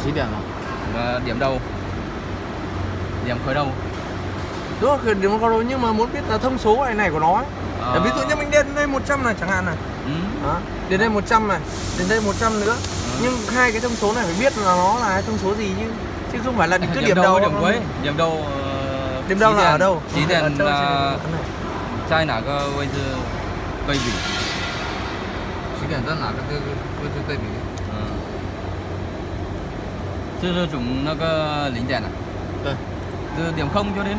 Chỉ điểm nào? Điểm đầu, điểm khởi đầu. Đúng rồi, điểm khởi đầu, nhưng mà muốn biết là thông số này của nó ấy. Ví dụ như mình đến đây 100 này chẳng hạn này. Đó, đến đây 100 này, đến đây 100 nữa. Nhưng hai cái thông số này phải biết là nó là thông số gì chứ không phải là cứ điểm đầu điểm cuối. Điểm đầu là ở đâu? Chỉ điểm là在哪个位置对比？起点在哪个位置对比？就是从那个零点啊。对。từ điểm 0 cho đến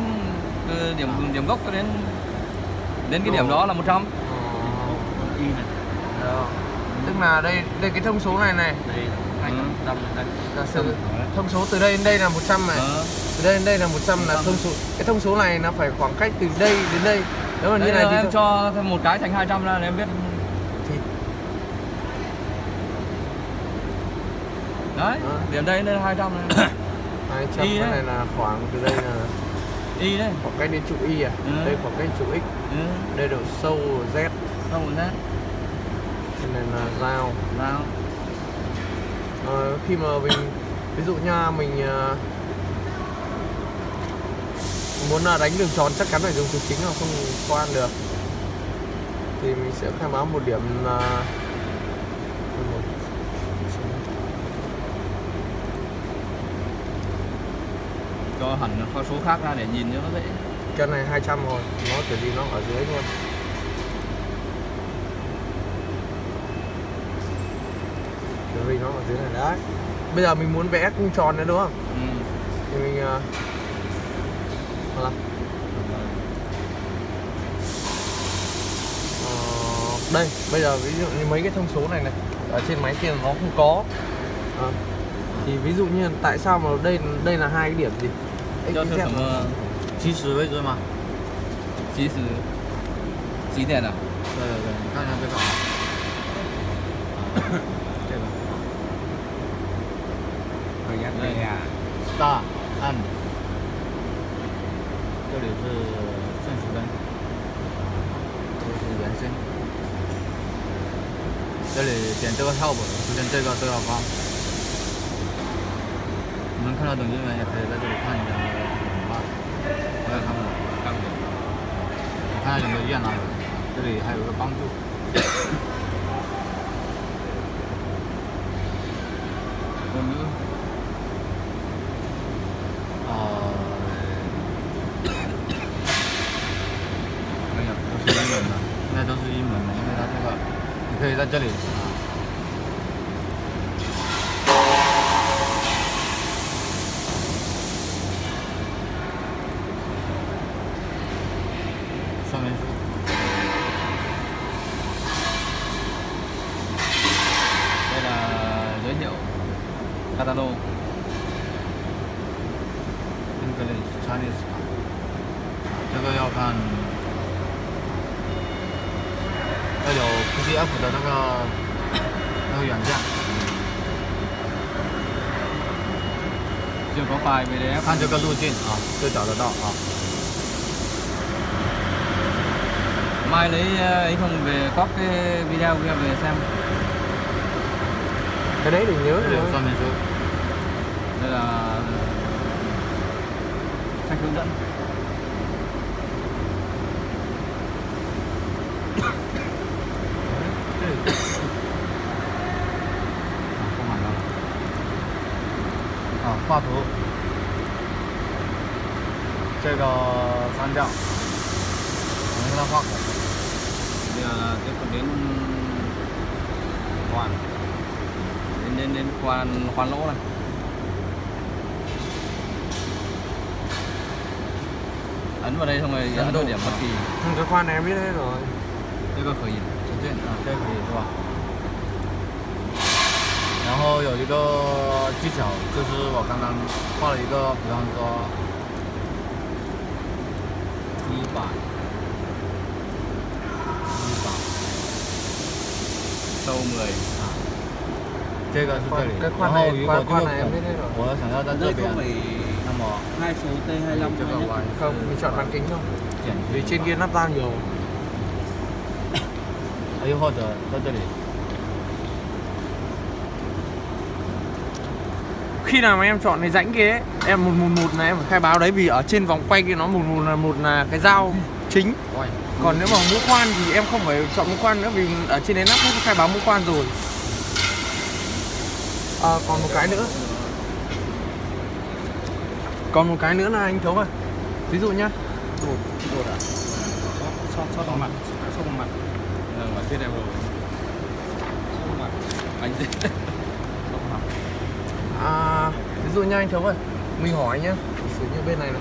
từ điểm gốc cho đến cái điểm đó là 100. Y này. Tức là đây cái thông số này. Đây 200 đây. Giả sử thông số từ đây đến đây là 100 này. Từ đây đến đây là 100 là thông số. Cái thông số này nó phải khoảng cách từ đây đến đây. Nếu mà như này thì em cho thêm một cái thành 200 ra để em biết. Thì đấy, điểm đây là 200 này. 200 cái này là khoảng từ đây là Y đấy. khoảng cách đến trục Y à? Đây khoảng cách trục X. Đây độ sâu Z. Sâu Z. Cái này là giao. Giao. Khi mà mình ví dụ nha, mình muốn đánh đường tròn chắc chắn phải dùng trục chính mà không quan được thì mình sẽ khai báo một điểm là cho hẳn kho số khác ra để nhìn cho nó dễ. cái này 200 rồi, nó kiểu gì nó ở dưới luôn. Kiểu gì nó ở dưới này đấy. Bây giờ mình muốn vẽ cung tròn nữa đúng không? Thì mình đây, bây giờ ví dụ như mấy cái thông số này ở trên máy kia nó không có. Thì ví dụ như tại sao mà đây là hai cái điểm gì? Cho thêm起始位置吗？几点啊？对，你看一下这个啊，这个。Start and 这里是顺时针，这是原先。这里点这个 help 出现这个对话框，你们看到等级没？也可以在这里看一下那个怎么办。我也看不懂，我看下有没有验哪里。这里还有个帮助。没有，都是英文的，应该都是英文的，因为它这个，你可以在这里说明书。đây là giới thiệu catalog. English Chinese 这个要看要有 PDF 的那个软件，chưa có file PDF. 看这个路径啊就找得到啊。Mai lấy ấy không về copy cái video kia về xem. Cái đấy để nhớ这里有说明书。 Đây là sách hướng dẫn. không hẳn đâu. 画图，这个三角，我们给它画孔。 Bây giờ là tiếp tục đến khoan, đến khoan lỗ này. Ấn vào đây xong rồi ấn độ điểm bất kỳ. cái khoan này em biết hết rồi. 这个可以，直线啊，这个可以是吧？然后有一个技巧，就是我刚刚画了一个，比方说100，sâu 10. 这个是这里。cái 然 khoan 后 này 如果这 khoan 个 này em biết hết 孔 rồi. 我想要在这边，那么 hai số T25 这个 Y Không, mình chọn bán kính không? 减 Vì trên kia nắp tan nhiều. 又或者在这里， khi nào mà em chọn cái rãnh kia ấy, em 111 này em phải khai báo đấy, vì ở trên vòng quay kia nó 111 là cái dao chính. Ôi. Còn nếu mà mũ khoan thì em không phải chọn mũ khoan nữa, vì ở trên đấy nó cũng khai báo mũ khoan rồi. Còn một cái nữa. Còn một cái nữa là anh Thống ơi. Ví dụ nhá. Đột à? Xót vào mặt, xót vào mặt. Mà thế này rồi. Anh Ví dụ nha anh Thống ơi, mình hỏi nhá, sử như bên này này.